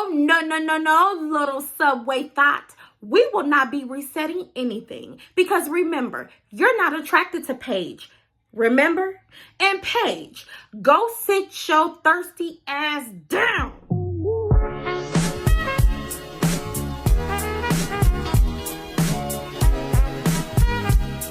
No, little subway thought. We will not be resetting anything because remember, you're not attracted to Paige. Remember? And Paige, go sit your thirsty ass down.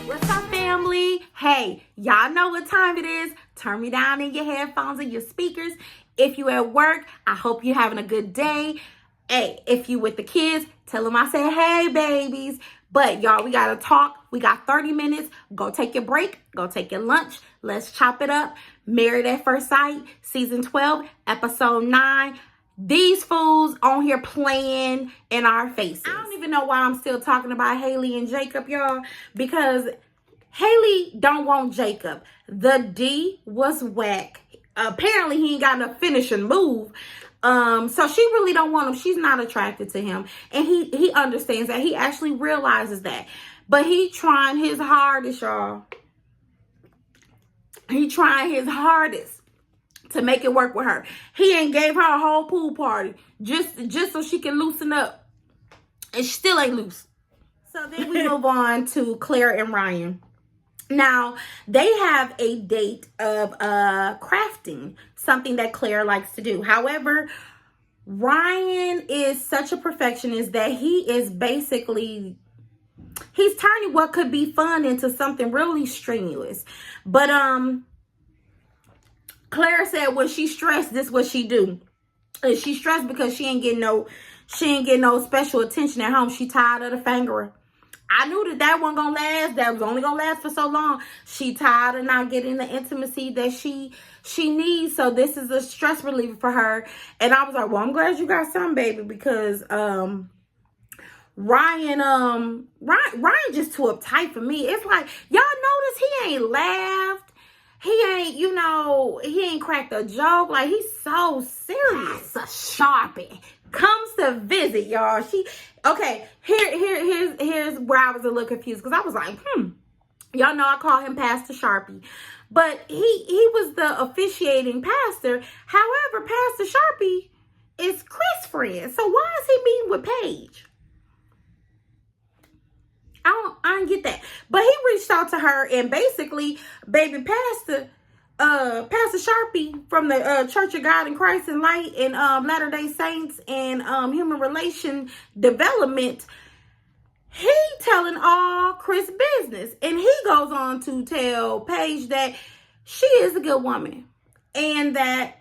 What's up, family? Hey, y'all know what time it is. Turn me down in your headphones and your speakers. If you at work, I hope you're having a good day. Hey, if you with the kids, tell them I said, hey, babies. But y'all, we got to talk. We got 30 minutes. Go take your break. Go take your lunch. Let's chop it up. Married at First Sight, season 12, episode 9. These fools on here playing in our faces. I don't even know why I'm still talking about Haley and Jacob, y'all. Because Haley don't want Jacob. The D was whack. Apparently, he ain't got enough finishing move. So she really don't want him. She's not attracted to him. And he understands that. He actually realizes that. But he trying his hardest, y'all. He trying his hardest to make it work with her. He ain't gave her a whole pool party just so she can loosen up. And she still ain't loose. So then we move on to Claire and Ryan. Now, they have a date of crafting, something that Claire likes to do. However, Ryan is such a perfectionist that he is basically, he's turning what could be fun into something really strenuous. But Claire said when she's stressed, this is what she do. She's stressed because she ain't getting no special attention at home. She tired of the fingering. I knew that wasn't going to last. That was only going to last for so long. She tired of not getting the intimacy that she needs. So this is a stress reliever for her. And I was like, well, I'm glad you got some, baby, because Ryan just too uptight for me. It's like, y'all notice he ain't laughed. He ain't, he ain't cracked a joke. Like, he's so serious. That's a Sharpie. Comes to visit, y'all. Okay, here's where I was a little confused because I was like, y'all know I call him Pastor Sharpie, but he was the officiating pastor. However, Pastor Sharpie is Chris' friend, so why is he meeting with Paige? I don't get that. But he reached out to her and basically, baby Pastor Sharpie from the Church of God in Christ and Light and Latter-day Saints and Human Relation Development, he telling all Chris business. And he goes on to tell Paige that she is a good woman and that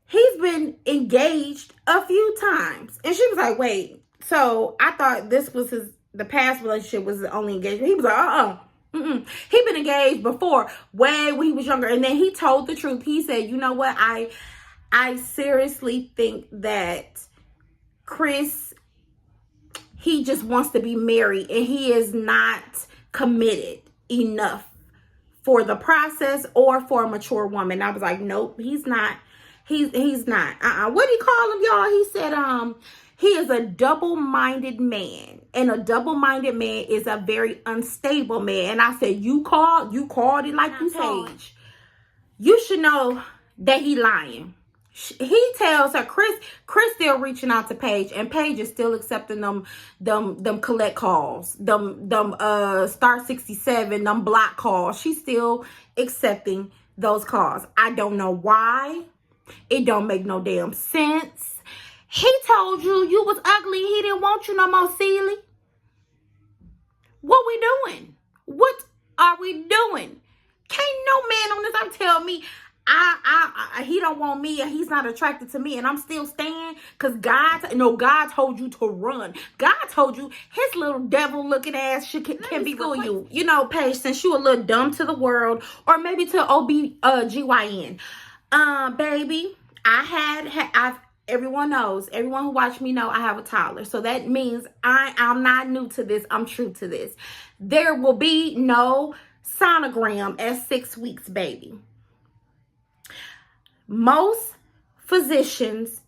he's been engaged a few times. And she was like, wait, so I thought this was the past relationship was the only engagement. He was like, He been engaged before, way when he was younger. And then he told the truth. He said, you know what? I seriously think that Chris, he just wants to be married and he is not committed enough for the process or for a mature woman. I was like, nope, he's not. He's not. What did he call him, y'all? He said, he is a double-minded man. And a double-minded man is a very unstable man. And I said, you called it like you said. You should know that he lying. He tells her, Chris still reaching out to Paige. And Paige is still accepting them collect calls. Them star 67, them block calls. She's still accepting those calls. I don't know why. It don't make no damn sense. He told you was ugly. He didn't want you no more, silly. What we doing? What are we doing? Can't no man on this earth tell me he don't want me and he's not attracted to me and I'm still staying because God told you to run. God told you his little devil looking ass can be fool you. You know, Paige, since you a little dumb to the world or maybe to OBGYN. Baby, everyone knows, everyone who watched me know I have a toddler. So that means I'm not new to this. I'm true to this. There will be no sonogram at 6 weeks, baby. Most physicians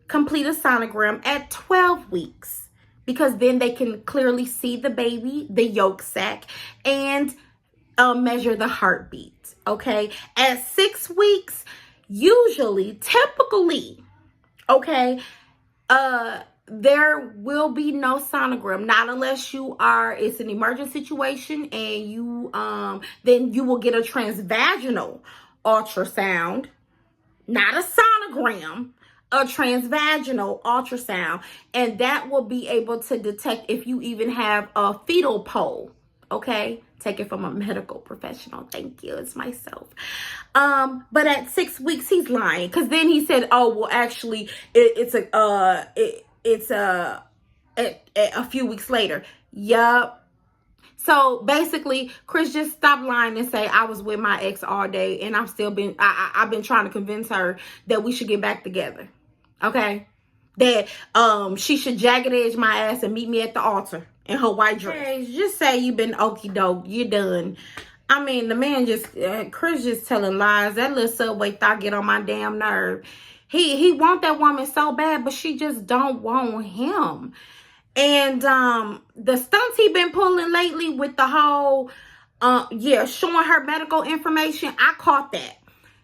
complete a sonogram at 12 weeks because then they can clearly see the baby, the yolk sac, and measure the heartbeat. Okay. At 6 weeks, usually, typically, okay, There will be no sonogram, not unless it's an emergent situation, and then you will get a transvaginal ultrasound, not a sonogram, a transvaginal ultrasound, and that will be able to detect if you even have a fetal pole. Okay, take it from a medical professional. Thank you. It's myself. But at 6 weeks, he's lying, because then he said, "Oh, well, actually, it's a few weeks later." Yup. So basically, Chris just stopped lying and say, "I was with my ex all day, and I've been trying to convince her that we should get back together." Okay, that she should jagged edge my ass and meet me at the altar in her white dress. Hey, just say you've been okie doke, you're done. I mean, the man Chris just telling lies. That little Subway thought get on my damn nerve. He want that woman so bad, but she just don't want him. And the stunts he been pulling lately with the whole showing her medical information, I caught that.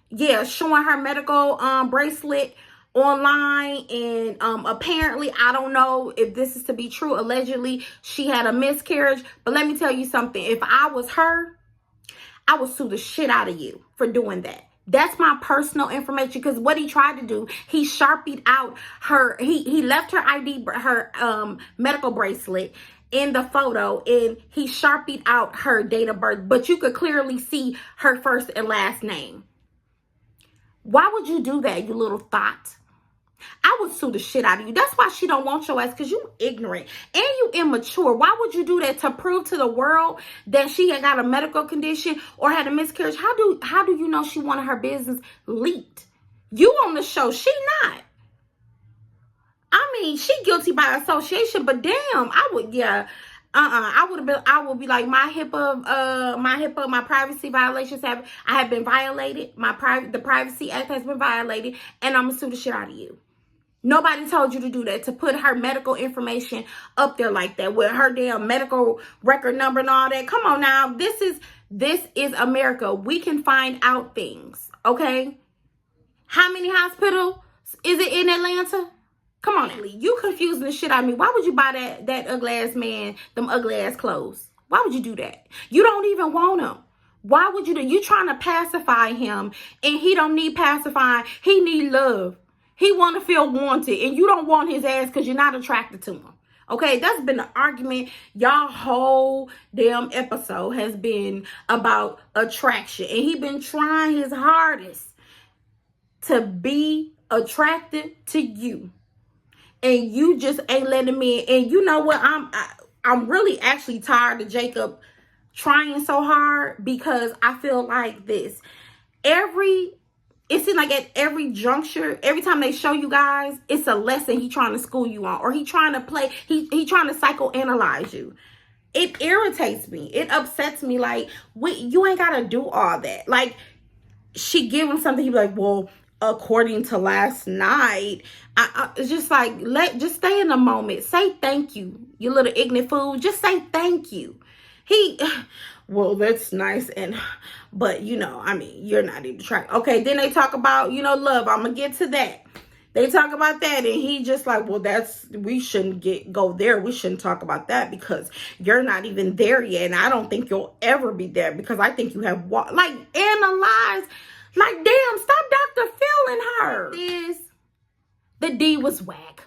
Yeah, showing her medical bracelet online, and apparently, I don't know if this is to be true, allegedly she had a miscarriage. But let me tell you something, if I was her, I would sue the shit out of you for doing that. That's my personal information, because what he tried to do, he Sharpied out he left her ID, her medical bracelet in the photo, and he Sharpied out her date of birth, but you could clearly see her first and last name. Why would you do that, you little thought? I would sue the shit out of you. That's why she don't want your ass, because you ignorant and you immature. Why would you do that? To prove to the world that she had got a medical condition or had a miscarriage? How do you know she wanted her business leaked? You on the show, she not. I mean, she guilty by association, but damn, I would be like, my HIPAA, my privacy violations have been violated. The Privacy Act has been violated, and I'm gonna sue the shit out of you. Nobody told you to do that, to put her medical information up there like that with her damn medical record number and all that. Come on now. This is America. We can find out things, okay? How many hospitals is it in Atlanta? Come on, you confusing the shit out of me. Why would you buy that ugly ass man them ugly ass clothes? Why would you do that? You don't even want him. Why would you do? You trying to pacify him, and he don't need pacifying. He need love. He want to feel wanted, and you don't want his ass because you're not attracted to him. Okay, that's been the argument. Y'all whole damn episode has been about attraction, and he been trying his hardest to be attracted to you, and you just ain't letting him in. And you know what? I'm really actually tired of Jacob trying so hard, because I feel like this. It seems like at every juncture, every time they show you guys, it's a lesson he trying to school you on, or he trying to play, he trying to psychoanalyze you. It irritates me. It upsets me. Like, you ain't got to do all that. Like, she give him something, he be like, well, according to last night, it's just like, just stay in the moment. Say thank you, you little ignorant fool. Just say thank you. Well, that's nice, but I mean, you're not even trying. Okay, then they talk about, love. I'm gonna get to that. They talk about that, and he just like, well, we shouldn't go there. We shouldn't talk about that because you're not even there yet, and I don't think you'll ever be there, because I think you have analyze. Like, damn, stop Dr. feeling her. The D was whack.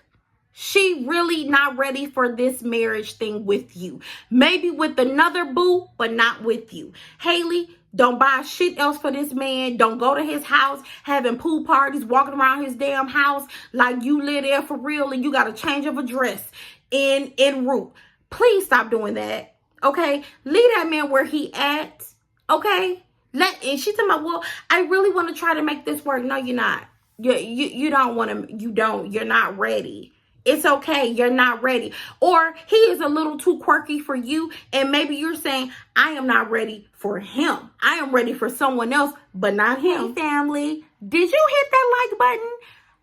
She really not ready for this marriage thing with you. Maybe with another boo, but not with you. Haley, don't buy shit else for this man. Don't go to his house having pool parties, walking around his damn house like you live there for real and you got a change of address en route. Please stop doing that, okay? Leave that man where he at, okay? And she talking about, well, I really want to try to make this work. No, you're not. You don't want to. You're not ready. It's okay. You're not ready. Or he is a little too quirky for you. And maybe you're saying, I am not ready for him. I am ready for someone else, but not him. Hey, family, did you hit that like button?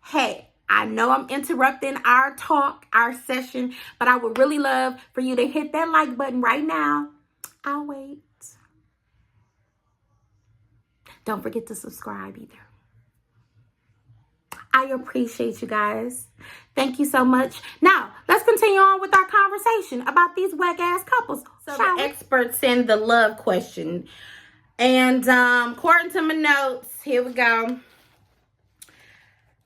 Hey, I know I'm interrupting our talk, our session, but I would really love for you to hit that like button right now. I'll wait. Don't forget to subscribe either. I appreciate you guys. Thank you so much. Now, let's continue on with our conversation about these whack-ass couples. So the experts send the love question. And according to my notes, here we go.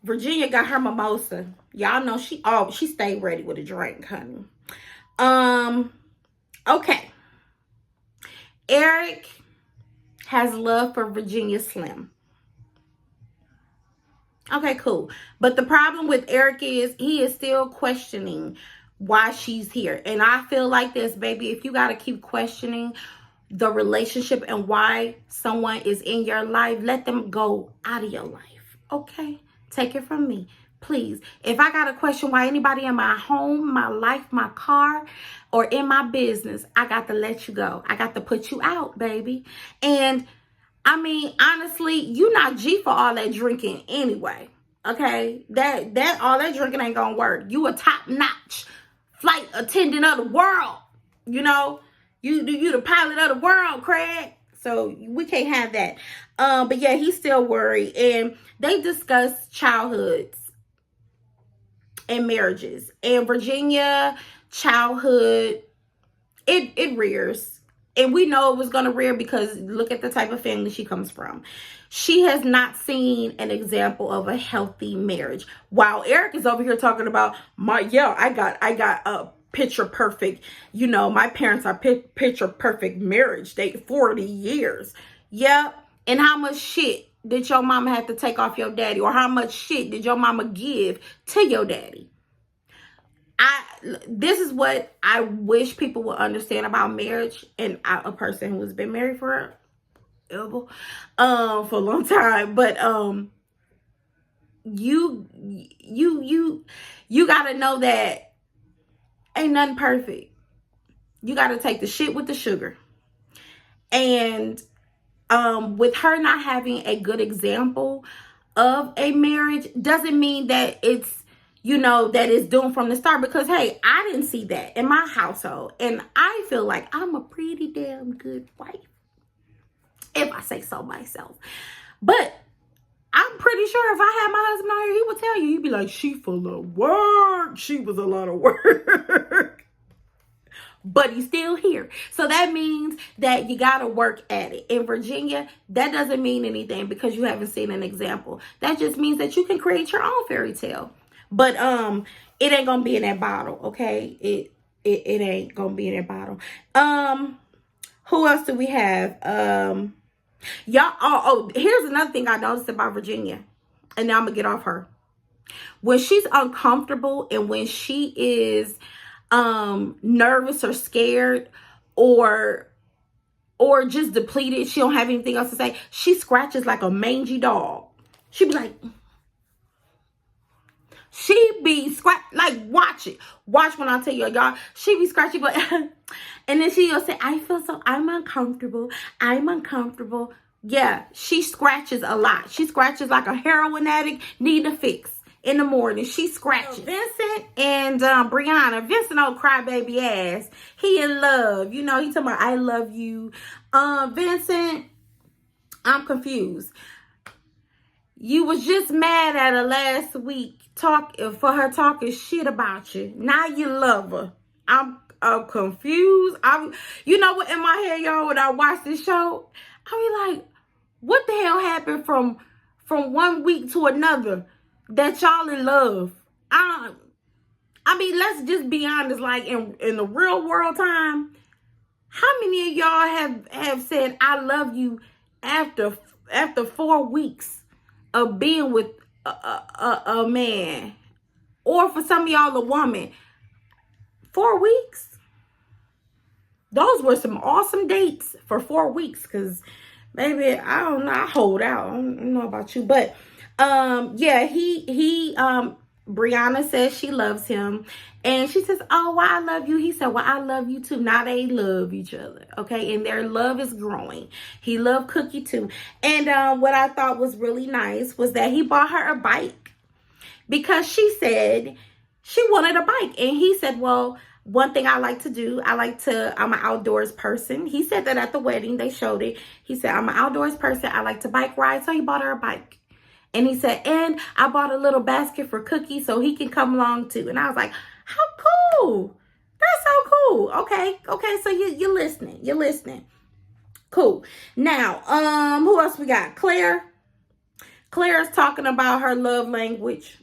Virginia got her mimosa. Y'all know she stayed ready with a drink, honey. Okay. Eric has love for Virginia Slim. Okay, cool. But the problem with Eric is he is still questioning why she's here. And I feel like this, baby, if you got to keep questioning the relationship and why someone is in your life, let them go out of your life. Okay? Take it from me. Please. If I got to question why anybody in my home, my life, my car, or in my business, I got to let you go. I got to put you out, baby. And I mean, honestly, you not G for all that drinking anyway. Okay? That all that drinking ain't gonna work. You a top-notch flight attendant of the world. You know? You the pilot of the world, Craig. So we can't have that. But yeah, he's still worried. And they discuss childhoods and marriages. And Virginia, childhood, it rears. And we know it was going to rear because look at the type of family she comes from. She has not seen an example of a healthy marriage. While Eric is over here talking about, I got a picture perfect, my parents are picture perfect marriage. They 40 years. Yep. And how much shit did your mama have to take off your daddy? Or how much shit did your mama give to your daddy? This is what I wish people would understand about marriage, and a person who has been married for a long time. But you gotta know that ain't nothing perfect. You gotta take the shit with the sugar. And with her not having a good example of a marriage doesn't mean that it's that is doomed from the start, because hey, I didn't see that in my household, and I feel like I'm a pretty damn good wife, if I say so myself. But I'm pretty sure if I had my husband on here, he would tell you, he'd be like, she full of work. She was a lot of work. But he's still here. So that means that you got to work at it. In Virginia, that doesn't mean anything because you haven't seen an example. That just means that you can create your own fairy tale. But it ain't gonna be in that bottle, okay? It ain't gonna be in that bottle. Who else do we have? Y'all. Here's another thing I noticed about Virginia, and now I'm gonna get off her. When she's uncomfortable and when she is nervous or scared or just depleted, she don't have anything else to say. She scratches like a mangy dog. She be like. She be like, watch it. Watch when I tell you, y'all. She be scratching, but and then she'll say, I'm uncomfortable. I'm uncomfortable. Yeah, she scratches a lot. She scratches like a heroin addict need a fix in the morning. She scratches. Vincent and Brianna. Vincent, old crybaby ass. He in love. He talking about I love you. Vincent, I'm confused. You was just mad at her last week for her talking shit about you. Now you love her. I'm confused. You know what, in my head, y'all, when I watch this show, I be like, what the hell happened from 1 week to another that y'all in love? I mean, let's just be honest. Like in the real world time, how many of y'all have said I love you after 4 weeks of being with a man, or for some of y'all a woman? 4 weeks. Those were some awesome dates for 4 weeks, because maybe I don't know, I hold out. I don't know about you, but yeah, he Brianna says she loves him, and she says, oh, why I love you. He said, well, I love you too. Now they love each other, okay? And their love is growing. He loved Cookie too. And what I thought was really nice was that he bought her a bike, because she said she wanted a bike. And he said, well, one thing I like to do, I'm an outdoors person. He said that at the wedding, they showed it. He said, I'm an outdoors person. I like to bike ride. So he bought her a bike. And he said, and I bought a little basket for Cookie so he can come along too. And I was like, how cool. That's so cool. Okay. So you're listening. You're listening. Cool. Now, who else we got? Claire. Claire's talking about her love language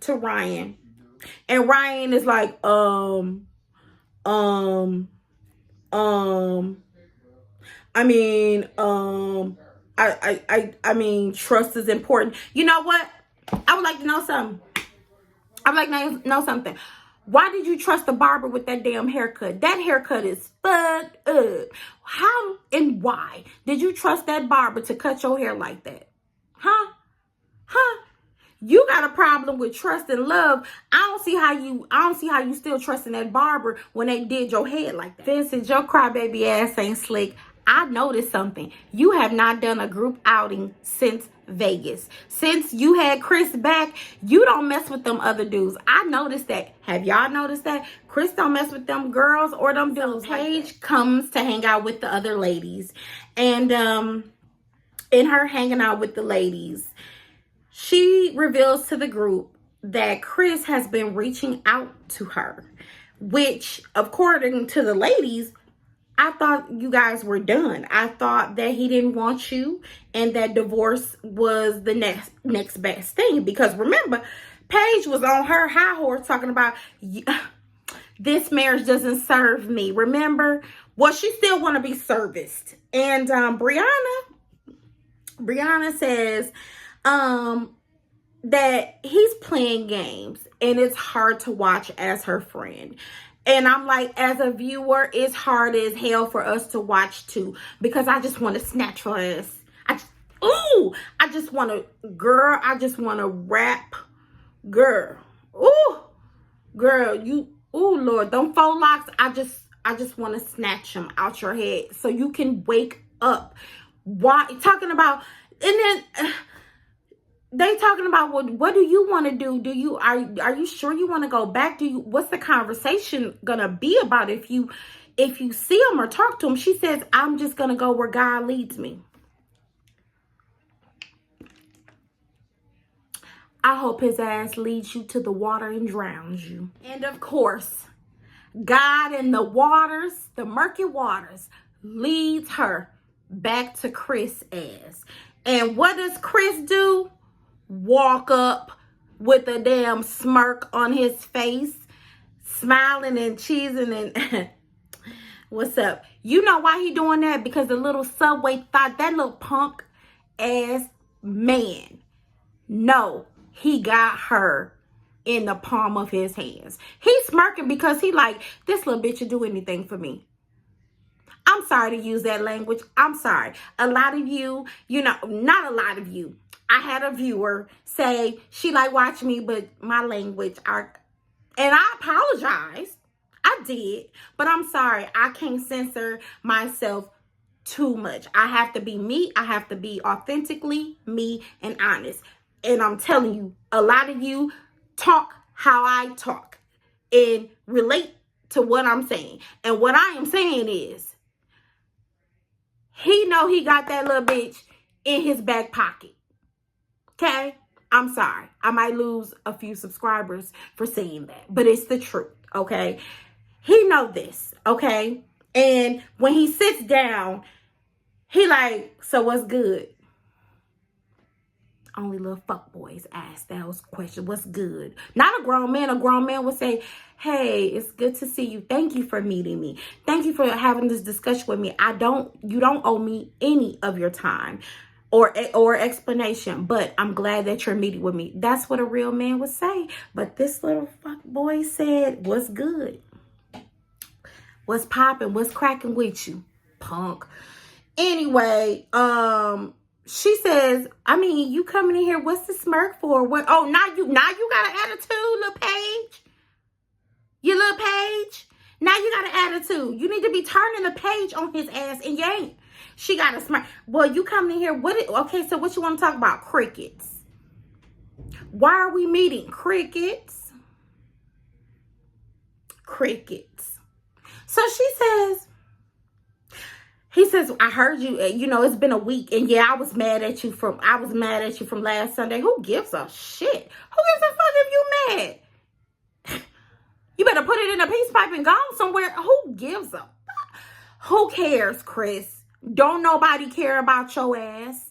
to Ryan. And Ryan is like, I mean, trust is important. You know what? I would like to know something. Why did you trust the barber with that damn haircut? That haircut is fucked up. How and why did you trust that barber to cut your hair like that? Huh? You got a problem with trust and love. I don't see how you still trusting that barber when they did your head like that. Vincent, your crybaby ass ain't slick. I noticed something. You have not done a group outing since Vegas. Since you had Chris back, you don't mess with them other dudes. I noticed that. Have y'all noticed that? Chris don't mess with them girls or them dudes. Paige comes to hang out with the other ladies. And in her hanging out with the ladies, she reveals to the group that Chris has been reaching out to her, which, according to the ladies, I thought you guys were done. I thought that he didn't want you and that divorce was the next best thing. Because remember, Paige was on her high horse talking about, this marriage doesn't serve me. Remember? Well, she still want to be serviced. And Briana says, that he's playing games and it's hard to watch as her friend. And I'm like, as a viewer, it's hard as hell for us to watch too, because I just want to snatch her ass. I just want to rap. Girl. Lord, them faux locks. I just want to snatch them out your head so you can wake up. Why talking about, and then they talking about what do you want to do? Are you sure you want to go back? What's the conversation gonna be about if you see him or talk to him? She says, I'm just gonna go where God leads me. I hope his ass leads you to the water and drowns you. And of course, God in the waters, the murky waters, leads her back to Chris' ass. And what does Chris do? Walk up with a damn smirk on his face, smiling and cheesing and what's up? You know why he doing that? Because the little Subway thought that little punk ass man. No, he got her in the palm of his hands. He's smirking because he like, this little bitch will do anything for me. I'm sorry to use that language. I'm sorry. A lot of you, not a lot of you. I had a viewer say she like watch me, but my language and I apologize. I did, but I'm sorry. I can't censor myself too much. I have to be me. I have to be authentically me and honest. And I'm telling you, a lot of you talk how I talk and relate to what I'm saying. And what I am saying is, he know he got that little bitch in his back pocket. Okay? I'm sorry. I might lose a few subscribers for saying that, but it's the truth. Okay? He know this. Okay? And when he sits down, he like, so what's good? Only little fuckboys ask those questions. What's good? Not a grown man. A grown man would say, hey, it's good to see you. Thank you for meeting me. Thank you for having this discussion with me. You don't owe me any of your time or explanation, but I'm glad that you're meeting with me. That's what a real man would say. But this little fuckboy said, what's good? What's popping? What's cracking with you, punk? Anyway, she says, I mean, you coming in here, what's the smirk for? What? Oh, now you got an attitude, little Paige. You little Paige. Now you got an attitude. You need to be turning the page on his ass, and you ain't. She got a smirk. Well, you coming in here, okay, so what you want to talk about? Crickets. Why are we meeting? Crickets. Crickets. So she says, He says, I heard you, it's been a week. And yeah, I was mad at you from last Sunday. Who gives a shit? Who gives a fuck if you mad? You better put it in a peace pipe and go somewhere. Who gives a? Who cares, Chris? Don't nobody care about your ass.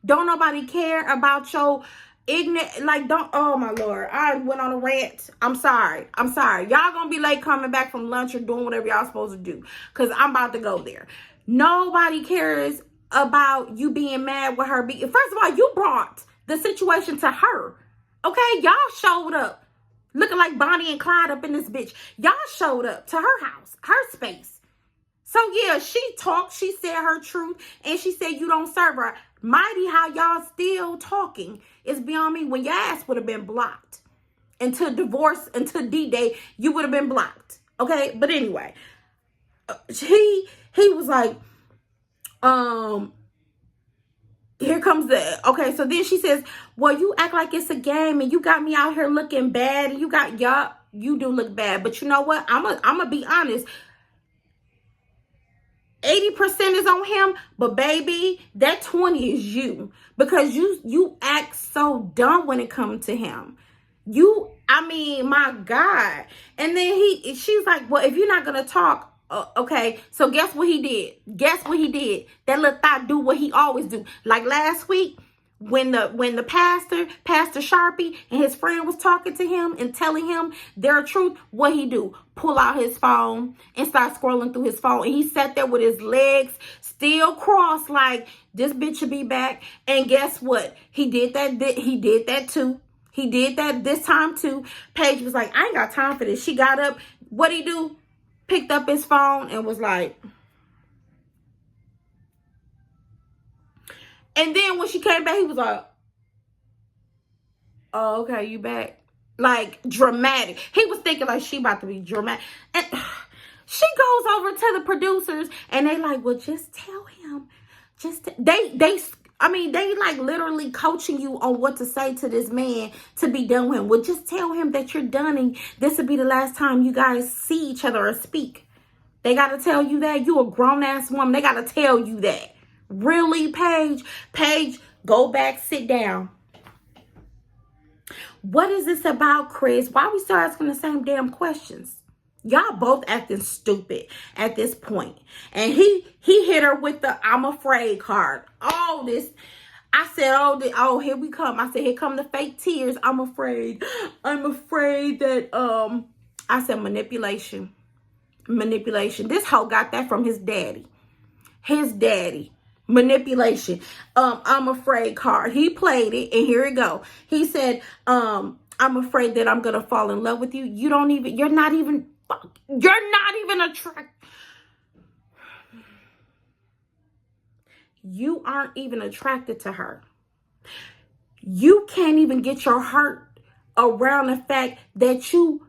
Don't nobody care about your ignorant. Like, don't. Oh my Lord, I went on a rant. I'm sorry. Y'all gonna be late coming back from lunch or doing whatever y'all supposed to do, because I'm about to go there. Nobody cares about you being mad with her. First of all, you brought the situation to her. Okay, y'all showed up. Looking like Bonnie and Clyde up in this bitch. Y'all showed up to her house, her space. So yeah, she talked, she said her truth, and she said you don't serve her. Mighty how y'all still talking is beyond me. When your ass would have been blocked. Until divorce, until D-Day, you would have been blocked. Okay? But anyway, he was like, here comes okay, so then she says, well, you act like it's a game and you got me out here looking bad and you do look bad. But you know what? I'm gonna be honest. 80% is on him, but baby, that 20 is you. Because you act so dumb when it comes to him. My God. And then she's like, well, if you're not gonna talk, okay, so guess what he did? That little thought do what he always do. Like last week, when the pastor Sharpie and his friend was talking to him and telling him their truth, what he do? Pull out his phone and start scrolling through his phone. And he sat there with his legs still crossed, like this bitch should be back. And guess what? He did that too. He did that this time too. Paige was like, I ain't got time for this. She got up. What'd he do? Picked up his phone and was like, and then when she came back, he was like, oh, okay, you back. Like, dramatic. He was thinking like she about to be dramatic. And she goes over to the producers and they like, well, just tell him. They like literally coaching you on what to say to this man to be done with him. Well, just tell him that you're done and this will be the last time you guys see each other or speak. They got to tell you that. You a grown-ass woman. They got to tell you that. Really, Paige? Paige, go back, sit down. What is this about, Chris? Why we still asking the same damn questions? Y'all both acting stupid at this point. And he hit her with the I'm afraid card. All this. I said, oh, here we come. I said, here come the fake tears. I'm afraid. I'm afraid that, I said manipulation. This hoe got that from his daddy. Manipulation. I'm afraid card. He played it, and here it go. He said, I'm afraid that I'm gonna fall in love with you. You're not even attracted. You aren't even attracted to her. You can't even get your heart around the fact that you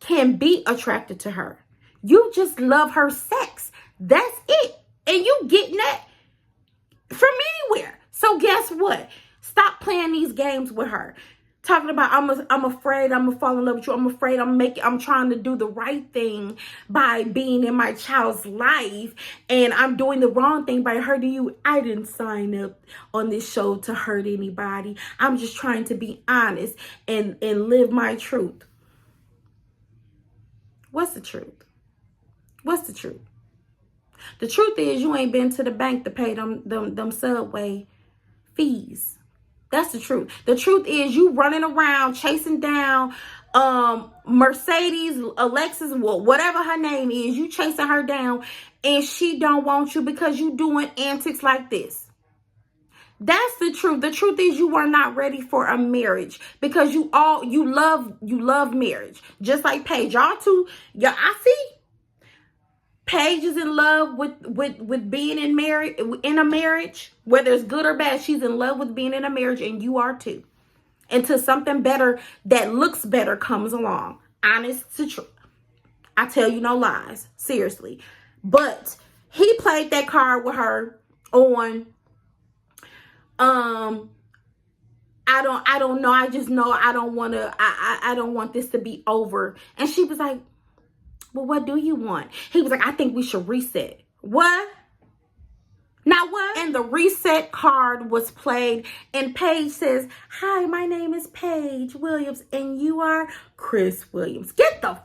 can be attracted to her. You just love her sex. That's it. And you getting that from anywhere. So guess what? Stop playing these games with her. Talking about I'm afraid I'm gonna fall in love with you. I'm afraid I'm trying to do the right thing by being in my child's life, and I'm doing the wrong thing by hurting you. I didn't sign up on this show to hurt anybody. I'm just trying to be honest and live my truth. What's the truth? What's the truth? The truth is you ain't been to the bank to pay them Subway fees. That's the truth. The truth is you running around chasing down Mercedes, Alexis, whatever her name is. You chasing her down and she don't want you because you doing antics like this. That's the truth. The truth is you are not ready for a marriage because you love marriage. Just like Paige. Y'all two, I see. Paige is in love with being in a marriage, whether it's good or bad. She's in love with being in a marriage, and you are too. Until something better that looks better comes along. Honest to truth. I tell you no lies. Seriously. But he played that card with her on I don't know. I just know I don't want this to be over. And she was like, well, what do you want? He was like, I think we should reset. What? Now what? And the reset card was played, and Paige says, "Hi, my name is Paige Williams, and you are Chris Williams." Get the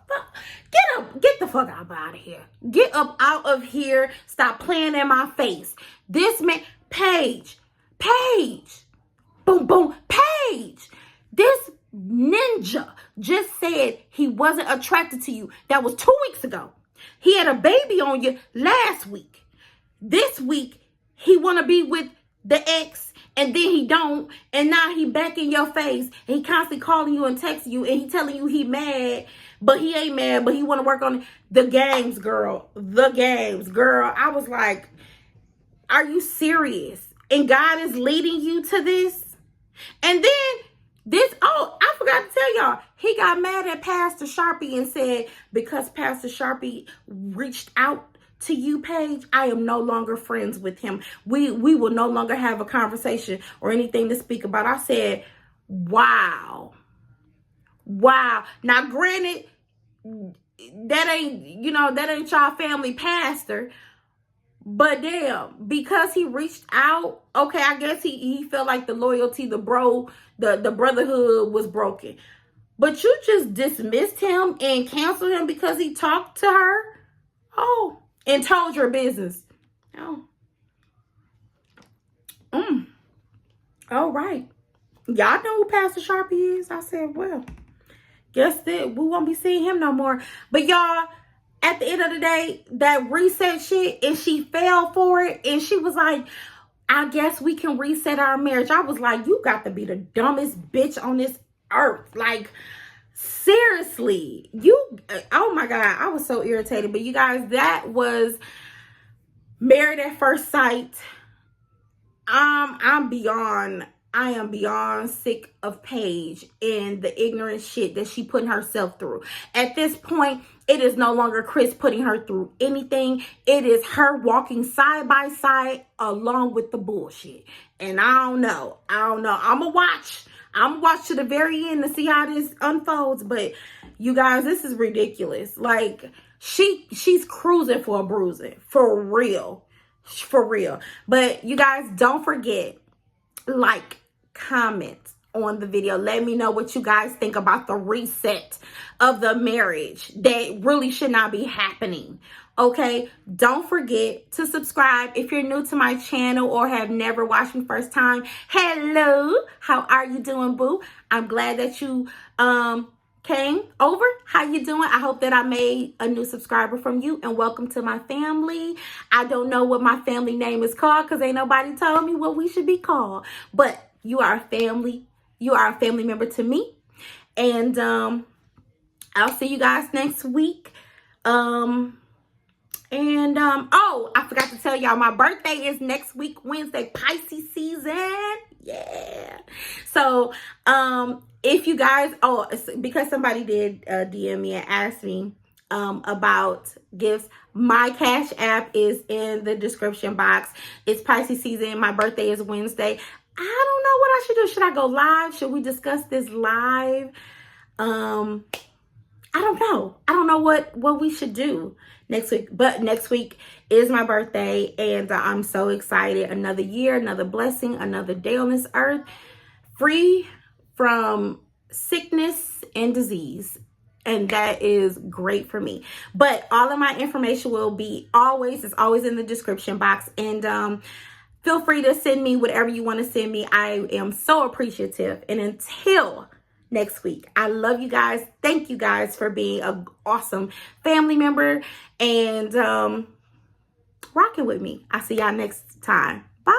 fuck out of here. Get up out of here. Stop playing in my face. This man, Paige, boom, boom, Paige. This ninja just said he wasn't attracted to you. That was 2 weeks ago. He had a baby on you last week. This week, he want to be with the ex, and then he don't, and now he back in your face, and he constantly calling you and texting you, and he telling you he mad, but he ain't mad, but he want to work on it. The games, girl. The games, girl. I was like, are you serious? And God is leading you to this? And then I forgot to tell y'all, he got mad at Pastor Sharpie and said, because Pastor Sharpie reached out to you, Paige, I am no longer friends with him. We will no longer have a conversation or anything to speak about. I said, wow. Now, granted, that ain't y'all family pastor, but damn, because he reached out, okay, I guess he felt like the loyalty, the brotherhood was broken. But you just dismissed him and canceled him because he talked to her? Oh, and told your business. Oh. All right. Y'all know who Pastor Sharpie is? I said, well, guess that we won't be seeing him no more. But y'all, at the end of the day, that reset shit, and she fell for it, and she was like, I guess we can reset our marriage. I was like, you got to be the dumbest bitch on this earth. Like, seriously, oh my God, I was so irritated. But you guys, that was Married at First Sight. I am beyond sick of Paige and the ignorant shit that she putting herself through. At this point, it is no longer Chris putting her through anything. It is her walking side by side along with the bullshit. And I don't know. I'm going to watch to the very end to see how this unfolds. But you guys, this is ridiculous. Like, she's cruising for a bruising. For real. But you guys, don't forget, like, comment on the video. Let me know what you guys think about the reset of the marriage that really should not be happening. Okay, don't forget to subscribe if you're new to my channel or have never watched me first time. Hello, how are you doing, boo? I'm glad that you came over. How you doing? I hope that I made a new subscriber from you, and welcome to my family. I don't know what my family name is called because ain't nobody told me what we should be called, but you are a family. You are a family member to me. And I'll see you guys next week. Oh, I forgot to tell y'all, my birthday is next week, Wednesday, Pisces season. Yeah. So, if you guys, because somebody did DM me and ask me about gifts, my Cash App is in the description box. It's Pisces season. My birthday is Wednesday. I don't know what I should do. Should I go live? Should we discuss this live? I don't know. I don't know what we should do next week. But next week is my birthday, and I'm so excited. Another year, another blessing, another day on this earth, free from sickness and disease. And that is great for me. But all of my information will be it's always in the description box. And feel free to send me whatever you want to send me. I am so appreciative. And until next week, I love you guys. Thank you guys for being an awesome family member and rocking with me. I'll see y'all next time. Bye.